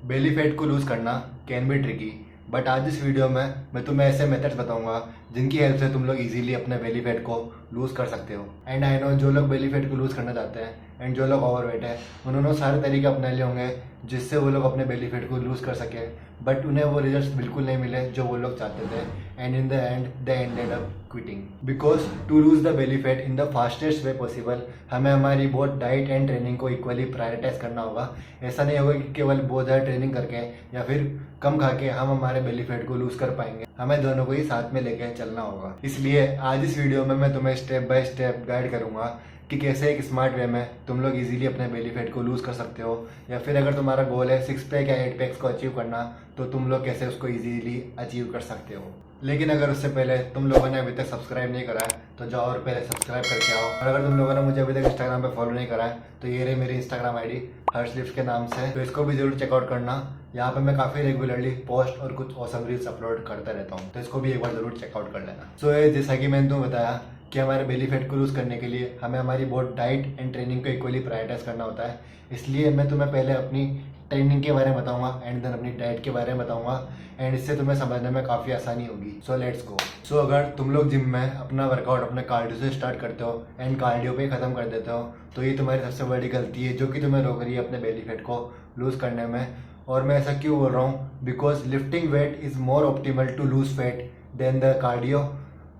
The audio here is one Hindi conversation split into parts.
बेली फैट को लूज करना कैन बी ट्रिकी, बट आज इस वीडियो में मैं तुम्हें ऐसे मेथड्स बताऊंगा जिनकी हेल्प से तुम लोग इजीली अपने बेली फैट को लूज कर सकते हो। एंड आई नो जो लोग बेली फैट को लूज करना चाहते हैं एंड जो लोग ओवरवेट है उन्होंने सारे तरीके अपना लिए होंगे जिससे वो लोग अपने बेली फैट को लूज कर सके, बट उन्हें वो रिजल्ट्स बिल्कुल नहीं मिले जो वो लोग चाहते थे। And in the end they ended up quitting. Because to lose the belly fat in the fastest way possible हमें हमारी बहुत डाइट एंड ट्रेनिंग को इक्वली प्रायोरिटाइज करना होगा। ऐसा नहीं होगा कि केवल बहुत ज़्यादा ट्रेनिंग करके या फिर कम खा के हम हमारे बेली फैट को लूज कर पाएंगे। हमें दोनों को ही साथ में लेके चलना होगा। इसलिए आज इस वीडियो में मैं तुम्हें स्टेप बाय स्टेप गाइड करूंगा कि कैसे एक स्मार्ट वे में तुम लोग इजीली अपने बेली फैट को लूज कर सकते हो, या फिर अगर तुम्हारा गोल है 6 पैक या 8 पैक्स को अचीव करना तो तुम लोग कैसे उसको इजीली अचीव कर सकते हो। लेकिन अगर उससे पहले तुम लोगों ने अभी तक सब्सक्राइब नहीं करा है तो जाओ और पहले सब्सक्राइब करके आओ। और अगर तुम लोगों ने मुझे अभी तक इंस्टाग्राम पे फॉलो नहीं करा है तो ये रही मेरी इंस्टाग्राम आईडी हर्षलिफ्ट के नाम से, तो इसको भी जरूर चेकआउट करना। यहाँ पे मैं काफ़ी रेगुलरली पोस्ट और कुछ ऑसम रील्स अपलोड करता रहता हूँ, तो इसको भी एक बार जरूर चेकआउट कर लेना। सो जैसा कि मैंने तुम्हें बताया कि हमारे बेली फैट को लूज करने के लिए हमें हमारी बहुत डाइट एंड ट्रेनिंग को इक्वली प्रायोरिटाइज करना होता है। इसलिए मैं तुम्हें पहले अपनी ट्रेनिंग के बारे में बताऊंगा एंड देन अपनी डाइट के बारे में बताऊंगा, एंड इससे तुम्हें समझने में काफ़ी आसानी होगी। So let's go. सो अगर तुम लोग जिम में अपना वर्कआउट अपने कार्डियो से स्टार्ट करते हो एंड कार्डियो पे ख़त्म कर देते हो तो ये तुम्हारी सबसे बड़ी गलती है जो कि तुम्हें रोक रही है अपने बेली फैट को लूज करने में। और मैं ऐसा क्यों बोल रहा हूँ? Because lifting weight is more optimal to lose fat than the cardio,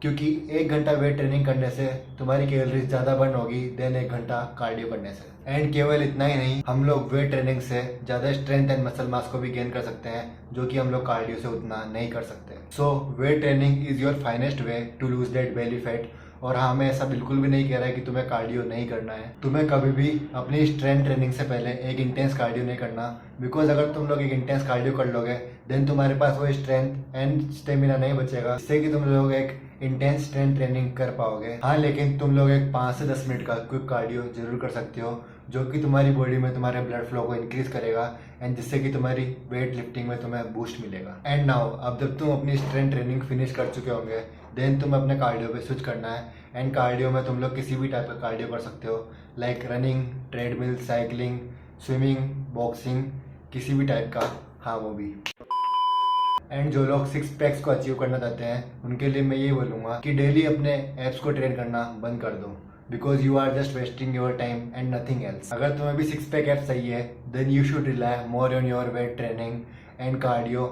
क्योंकि 1 घंटा वेट ट्रेनिंग करने से तुम्हारी कैलोरीज ज़्यादा बर्न होगी देन 1 घंटा कार्डियो करने से। एंड केवल इतना ही नहीं, हम लोग वेट ट्रेनिंग से ज़्यादा स्ट्रेंथ एंड मसल मास को भी गेन कर सकते हैं जो कि हम लोग कार्डियो से उतना नहीं कर सकते। So weight training is your finest way to lose that belly fat. और हाँ, मैं ऐसा बिल्कुल भी नहीं कह रहा है कि तुम्हें कार्डियो नहीं करना है। तुम्हें कभी भी अपनी स्ट्रेंथ ट्रेनिंग से पहले एक इंटेंस कार्डियो नहीं करना, बिकॉज अगर तुम लोग एक इंटेंस कार्डियो कर लोगे देन तुम्हारे पास वो स्ट्रेंथ एंड स्टेमिना नहीं बचेगा जिससे कि तुम लोग एक इंटेंस स्ट्रेंथ ट्रेनिंग कर पाओगे। हाँ, लेकिन तुम लोग एक 5 से 10 मिनट का क्विक कार्डियो जरूर कर सकते हो जो कि तुम्हारी बॉडी में तुम्हारे ब्लड फ्लो को इंक्रीज करेगा एंड जिससे कि तुम्हारी वेट लिफ्टिंग में तुम्हें बूस्ट मिलेगा। एंड नाउ अब जब तुम अपनी स्ट्रेंथ ट्रेनिंग फिनिश कर चुके होंगे देन तुम अपने कार्डियो पे स्विच करना है। एंड कार्डियो में तुम लोग किसी भी टाइप का कार्डियो कर सकते हो, like running, treadmill, cycling, swimming, boxing, किसी भी टाइप का। हाँ, वो भी। एंड जो लोग 6 पैक्स को अचीव करना चाहते हैं उनके लिए मैं ये बोलूँगा कि डेली अपने एप्स को ट्रेन करना बंद कर दो, because you are just wasting your time and nothing else. अगर तुम्हें भी 6 पैक एप्स चाहिए then you should rely more on your weight training and cardio,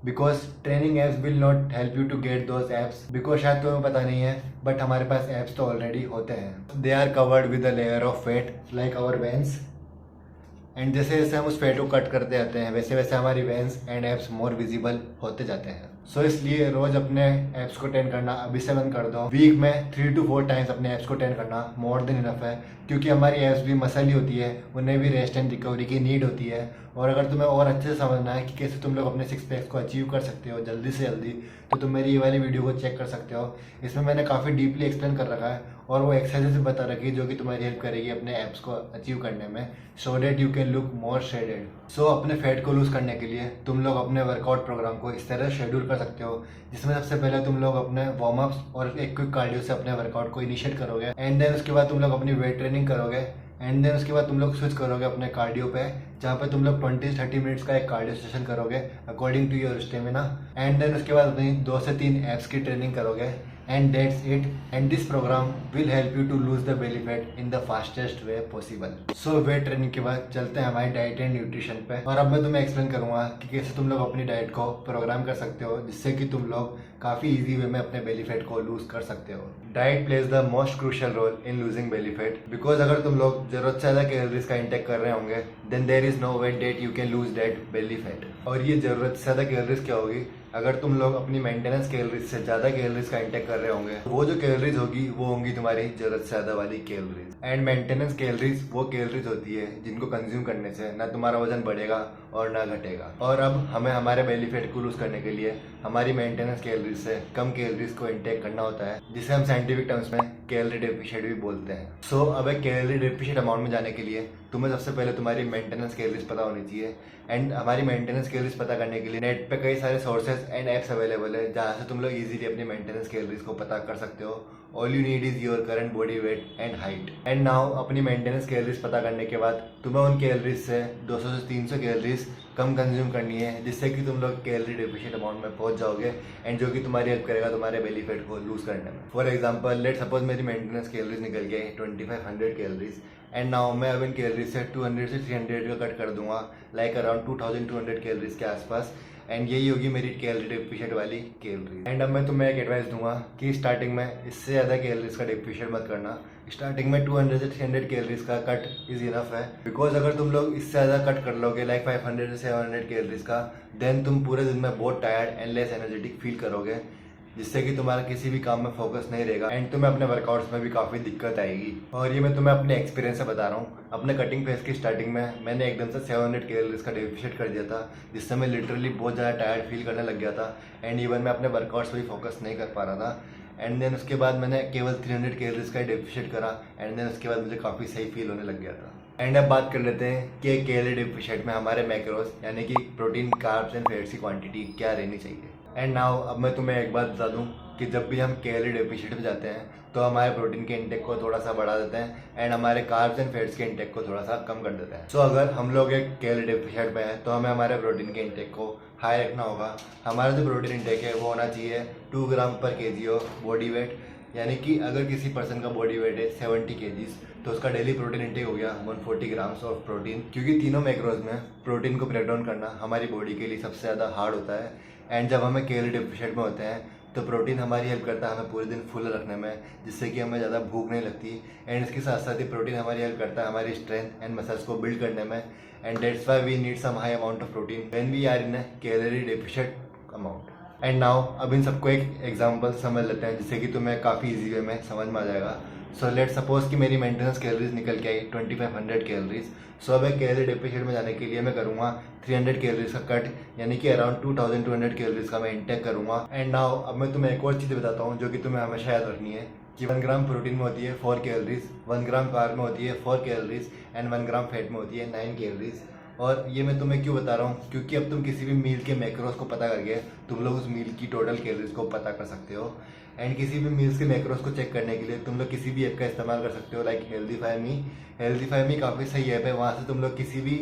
because training abs will not help you to get those abs. Because शायद तुम्हें पता नहीं है बट हमारे पास एप्स तो ऑलरेडी होते हैं। They are covered with a layer of fat like our veins, and जैसे जैसे हम उस फैट को कट करते जाते हैं वैसे वैसे हमारी veins and apps more visible होते जाते हैं। सो इसलिए रोज अपने एप्स को ट्रेन करना अभी से बंद कर दो। वीक में 3 to 4 टाइम्स अपने एप्स को ट्रेन करना मोर देन इनफ है, क्योंकि हमारी एप्स भी मसल ही होती है, उन्हें भी रेस्ट एंड रिकवरी की नीड होती है। और अगर तुम्हें और अच्छे से समझना है कि कैसे तुम लोग अपने 6 पैक्स को अचीव कर सकते हो जल्दी से जल्दी, तो तुम मेरी ये वाली वीडियो को चेक कर सकते हो। इसमें मैंने काफ़ी डीपली एक्सप्लेन कर रखा है और वो एक्सरसाइजेस भी बता रखी है जो कि तुम्हारी हेल्प करेगी अपने एप्स को अचीव करने में, so that you can look more shredded. So अपने फैट को लूज करने के लिए तुम लोग अपने वर्कआउट प्रोग्राम को इस तरह शेड्यूल कर सकते हो जिसमें सबसे पहले तुम लोग अपने वार्म अप्स और एक क्विक कार्डियो से अपने वर्कआउट को इनिशिएट करोगे, एंड देन उसके बाद तुम लोग अपनी वेट ट्रेनिंग करोगे, एंड देन उसके बाद तुम लोग स्विच करोगे अपने कार्डियो पे जहाँ पे तुम लोग 20-30 मिनट्स का एक कार्डियो सेशन करोगे according to your stamina, and then उसके बाद अपनी 2 से 3 एप्स की ट्रेनिंग करोगे, and that's it. And this programme will help you to lose the belly fat in the fastest way possible. So weight training के बाद चलते हैं हमारी डाइट एंड न्यूट्रिशन पे, और अब मैं तुम्हें एक्सप्लेन करूंगा कि कैसे तुम लोग अपनी डाइट को प्रोग्राम कर सकते हो जिससे कि तुम लोग काफ़ी इजी वे में अपने बेली फैट को लूज कर सकते हो। Diet plays the most crucial role in losing belly fat, because अगर तुम लोग जरूरत से ज़्यादा कैलोरीज का इंटेक कर रहे होंगे then there is no way that you can lose that belly fat. और ये ज़रूरत से ज़्यादा कैलोरीज क्या होगी? अगर तुम लोग अपनी मेंटेनेंस कैलोरीज से ज़्यादा कैलोरीज का इंटेक कर रहे होंगे वो जो कैलोरीज होगी वो होंगी तुम्हारी ज़रूरत से ज़्यादा वाली कैलोरीज। एंड मेंटेनेंस कैलोरीज वो कैलोरीज होती है जिनको कंज्यूम करने से ना तुम्हारा वजन बढ़ेगा और ना घटेगा। और अब हमें हमारे बेली फैट को लूज करने के लिए हमारी मेंटेनेंस कैलोरीज से कम कैलोरीज को इंटेक करना होता है, जिसे हम साइंटिफिक टर्म्स में कैलोरी डेफिशिएंट भी बोलते हैं। सो अब एक कैलोरी डेफिशिएंट अमाउंट में जाने के लिए तुम्हें सबसे पहले तुम्हारी मेंटेनेंस कैलोरीज पता होनी चाहिए। एंड हमारी मेंटेनेंस कैलोरीज पता करने के लिए नेट पे कई सारे सोर्सेज एंड ऐप्स अवेलेबल है जहाँ से तुम लोग इजीली अपनी मेंटेनेंस कैलोरीज को पता कर सकते हो। All you need is your current body weight and height. And now अपनी मेंटेनेंस कैलोरीज पता करने के बाद तुम्हें उन कैलोरीज से 200 से 300 कैलोरीज कम कंज्यूम करनी है, जिससे कि तुम लोग कैलोरी डेफिशिएंट अमाउंट में पहुंच जाओगे एंड जो कि तुम्हारी हेल्प करेगा तुम्हारे बेली फैट को लूज करने में। फॉर एग्जांपल लेट सपोज मेरी मेंटेनेंस कैलोरीज निकल गई 2500 कैलोरीज एंड नाउ मैं अब इन कैलोरीज से 200 से 300 का कट कर दूंगा, लाइक अराउंड 2200 कैलोरीज के आसपास। एंड यही होगी मेरी कैलोरी डेफिशिएंट वाली कैलोरी। एंड अब मैं तुम्हें एक एडवाइस दूंगा कि स्टार्टिंग में इससे ज़्यादा कैलोरीज का डेफिशिएंट मत करना। स्टार्टिंग में 200 से 300 कैलोरीज का कट इज इनफ है, बिकॉज अगर तुम लोग इससे ज़्यादा कट कर लोगे लाइक 500 से 700 कैलोरीज का, देन तुम पूरे दिन में बहुत tired and less energetic feel करोगे, जिससे कि तुम्हारा किसी भी काम में फोकस नहीं रहेगा एंड तुम्हें अपने वर्कआउट्स में भी काफ़ी दिक्कत आएगी। और ये मैं तुम्हें अपने एक्सपीरियंस से बता रहा हूँ। अपने कटिंग फेज की स्टार्टिंग में मैंने एकदम से 700 कैलोरीज का डेफिशिएट कर दिया था, जिससे मैं लिटरली बहुत ज़्यादा टायर्ड फील करने लग गया था एंड इवन मैं अपने वर्कआउट्स पर भी फोकस नहीं कर पा रहा था। एंड देन उसके बाद मैंने केवल 300 कैलोरीज का डेफिशिएट करा एंड देन उसके बाद मुझे काफ़ी सही फील होने लग गया था। एंड अब बात कर लेते हैं कि कैलोरी डेफिशिएट में हमारे मैक्रोस यानी कि प्रोटीन, कार्ब्स एंड फैट्स की क्वांटिटी क्या रहनी चाहिए। एंड नाउ अब मैं तुम्हें एक बात बता दूं कि जब भी हम कैलोरी डेफिशिएट में जाते हैं तो हमारे प्रोटीन के इंटेक को थोड़ा सा बढ़ा देते हैं एंड हमारे कार्ब्स एंड फैट्स के इंटेक को थोड़ा सा कम कर देते हैं। सो अगर हम लोग एक कैलोरी डेफिशिएट में हैं तो हमें हमारे प्रोटीन के इंटेक को हाई रखना होगा। हमारा जो प्रोटीन इंटेक है वो होना चाहिए 2 ग्राम पर केजी ऑफ बॉडी वेट, यानी कि अगर किसी पर्सन का बॉडी वेट है 70 केजीज तो उसका डेली प्रोटीन इंटेक हो गया 140 ग्राम्स ऑफ प्रोटीन, क्योंकि तीनों मैक्रोज में प्रोटीन को ब्रेक डाउन करना हमारी बॉडी के लिए सबसे ज़्यादा हार्ड होता है। एंड जब हमें कैलोरी डेफिशिएट में होते हैं तो प्रोटीन हमारी हेल्प करता है हमें पूरे दिन फुल रखने में, जिससे कि हमें ज़्यादा भूख नहीं लगती। एंड इसके साथ साथ ही प्रोटीन हमारी हेल्प करता है हमारी स्ट्रेंथ एंड मसल्स को बिल्ड करने में। And that's why we need some high amount of protein when we are in a calorie deficient amount. And now अब इन सबको एक एग्जांपल समझ लेते हैं, जिससे कि तुम्हें काफ़ी इजी वे में समझ में आ जाएगा। सो लेट सपोज कि मेरी मेंटेनेंस कैलोरीज निकल के आई 2500 कैलोरीज। सो अब एक कैलोरी डेफिशिएट में जाने के लिए मैं करूँगा 300 कैलोरीज का कट, यानी कि अराउंड 2200 कैलोरीज का मैं इंटेक करूँगा। एंड नाउ अब मैं तुम्हें एक और चीज़ बताता हूँ जो कि तुम्हें हमेशा याद रखनी है कि 1 ग्राम प्रोटीन में होती है 4 कैलोरीज, 1 ग्राम कार्ब में होती है 4 कैलोरीज एंड 1 ग्राम फैट में होती है 9 कैलोरीज। और ये मैं तुम्हें क्यों बता रहा हूँ, क्योंकि अब तुम किसी भी मील के मैक्रोस को पता करके तुम लोग उस मील की टोटल कैलोरीज को पता कर सकते हो। एंड किसी भी मील्स के मैक्रोस को चेक करने के लिए तुम लोग किसी भी ऐप का इस्तेमाल कर सकते हो, लाइक हेल्दीफाई मी। हेल्दीफाई मी काफ़ी सही ऐप है, वहाँ से तुम लोग किसी भी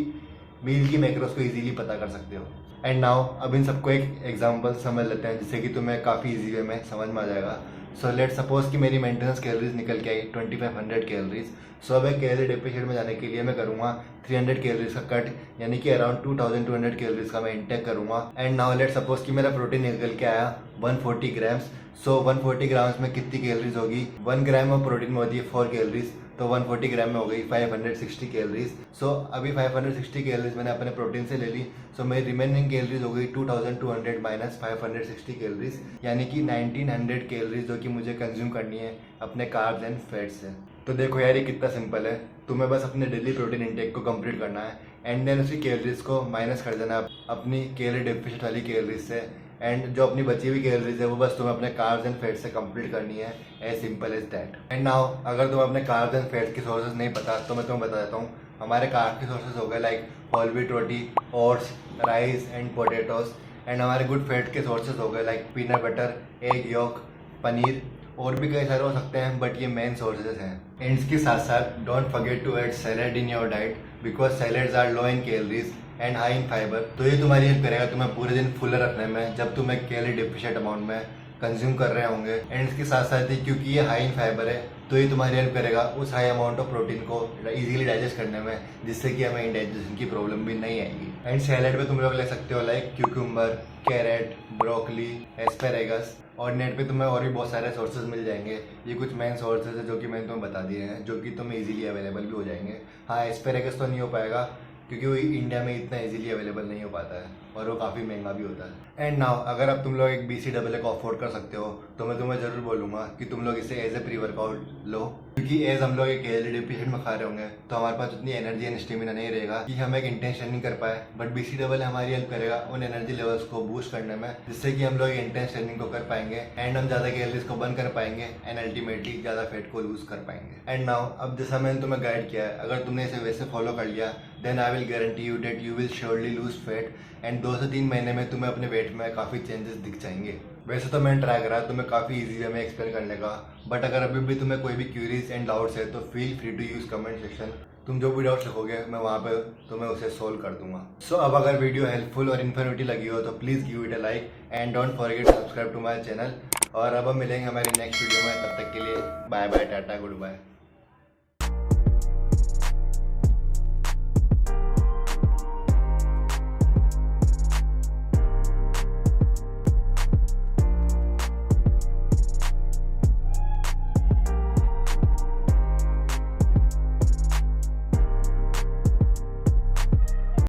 मील की मैक्रोस को इजीली पता कर सकते हो। एंड नाउ अब इन सबको एक एग्जांपल समझ लेते हैं, जिससे कि तुम्हें काफ़ी इजी वे में समझ में आ जाएगा। सो लेट सपोज कि मेरी मेंटेनेंस कैलोरीज निकल के आई 2500 कैलोरीज। सो अब एक कैलोरी डेफिशिएट में जाने के लिए मैं करूँगा 300 कैलोरीज का कट, यानी कि अराउंड 2200 कैलोरीज का मैं इंटेक करूँगा। एंड नाउ लेट सपोज कि मेरा प्रोटीन निकल के आया 140 ग्राम्स। सो 140 ग्राम्स में कितनी कैलोरीज होगी, 1 ग्राम ऑफ प्रोटीन में होती है 4 कैलोरीज, तो 140 ग्राम में हो गई 560 कैलोरीज। सो अभी 560 कैलोरीज मैंने अपने प्रोटीन से ले ली। सो मेरी रिमेनिंग कैलोरीज हो गई 2200 माइनस 560 कैलोरीज, यानी कि 1900 कैलोरीज जो कि मुझे कंज्यूम करनी है अपने कार्ब्स एंड फैट्स से। तो देखो यार ये कितना सिंपल है, तुम्हें बस अपने डेली प्रोटीन इंटेक को कंप्लीट करना है एंड देन उसकी कैलोरीज को माइनस कर देना अपनी कैलोरी डेफिशिएट वाली कैलोरीज से। एंड जो अपनी बची हुई कैलोरीज है वो बस तुम्हें अपने कार्ब्स एंड फैट्स से कंप्लीट करनी है, as simple as that. And now अगर तुम्हें अपने कार्ब्स एंड फैट्स के सोर्सेज नहीं पता तो मैं तुम्हें बता देता हूँ। हमारे कार्ब के सोर्सेज हो गए like whole wheat roti, oats, rice and potatoes. And हमारे गुड फैट के सोर्सेज हो गए like peanut butter, egg yolk, paneer, और भी कई सारे हो सकते हैं, बट ये मेन सोर्सेज हैं। एंड इसके साथ साथ don't forget to add salad in your diet, because salads are low in calories and high in fibre. तो ये तुम्हारी हेल्प करेगा तुम्हें पूरे दिन फुल रखने में जब तुम एक कैलोरी डेफिशिएंट अमाउंट में कंज्यूम कर रहे होंगे। एंड इसके साथ साथ ही क्योंकि ये हाई इन फाइबर है तो ये तुम्हारी हेल्प करेगा उस हाई अमाउंट ऑफ प्रोटीन को इजीली डाइजेस्ट करने में, जिससे कि हमें इंडाइजेशन की प्रॉब्लम भी नहीं आएगी। एंड सैलेड में तुम लोग ले सकते हो like cucumber, carrot, broccoli, asparagus, और नेट पे तुम्हें और भी बहुत सारे सोर्सेज मिल जाएंगे। ये कुछ मेन सोर्सेज है जो कि मैंने तुम्हें बता दिए हैं, जो कि तुम्हें इजीली अवेलेबल भी हो जाएंगे। हाँ, एस्पेरेगस तो नहीं हो पाएगा क्योंकि वो इंडिया में इतना इजीली अवेलेबल नहीं हो पाता है और वो काफ़ी महंगा भी होता है। एंड नाउ अगर अब तुम लोग एक BCAA को अफोर्ड कर सकते हो तो मैं तुम्हें ज़रूर बोलूँगा कि तुम लोग इसे एज ए प्री वर्कआउट लो। क्योंकि एज हम लोग एक हेल्दी डेफिशिएंट में खा रहे होंगे तो हमारे पास उतनी एनर्जी एंड स्टेमिना नहीं रहेगा कि हम एक इंटेंस ट्रेनिंग कर पाए। बट बीसी डबल हमारी हेल्प करेगा उन एनर्जी लेवल्स को बूस्ट करने में, जिससे कि हम लोग इंटेंस ट्रेनिंग को कर पाएंगे एंड हम ज्यादा कैलोरीज को बर्न कर पाएंगे एंड अल्टीमेटली ज्यादा फैट को लूज कर पाएंगे। एंड नाउ अब जैसा मैंने तुम्हें गाइड किया है, अगर तुमने इसे वैसे फॉलो कर लिया then I will guarantee you that you will surely lose fat and 2 से 3 महीने में तुम्हें अपने वेट में काफ़ी चेंजेस दिख जाएंगे। वैसे तो मैंने ट्राई करा तुम्हें काफ़ी इजी वे में एक्सप्लेन करने का, बट अगर अभी भी तुम्हें कोई भी क्यूरीज एंड डाउट्स है तो feel free to use comment section. तुम जो भी डाउट्स लिखोगे मैं वहाँ पे तुम्हें उसे सोल्व कर दूंगा। सो अब अगर वीडियो हेल्पफुल और इन्फॉर्मेटिव लगी हो तो please give it a like and don't forget subscribe to my channel. और अब हम मिलेंगे हमारी नेक्स्ट वीडियो में, तब तक के लिए bye bye, tata, good bye.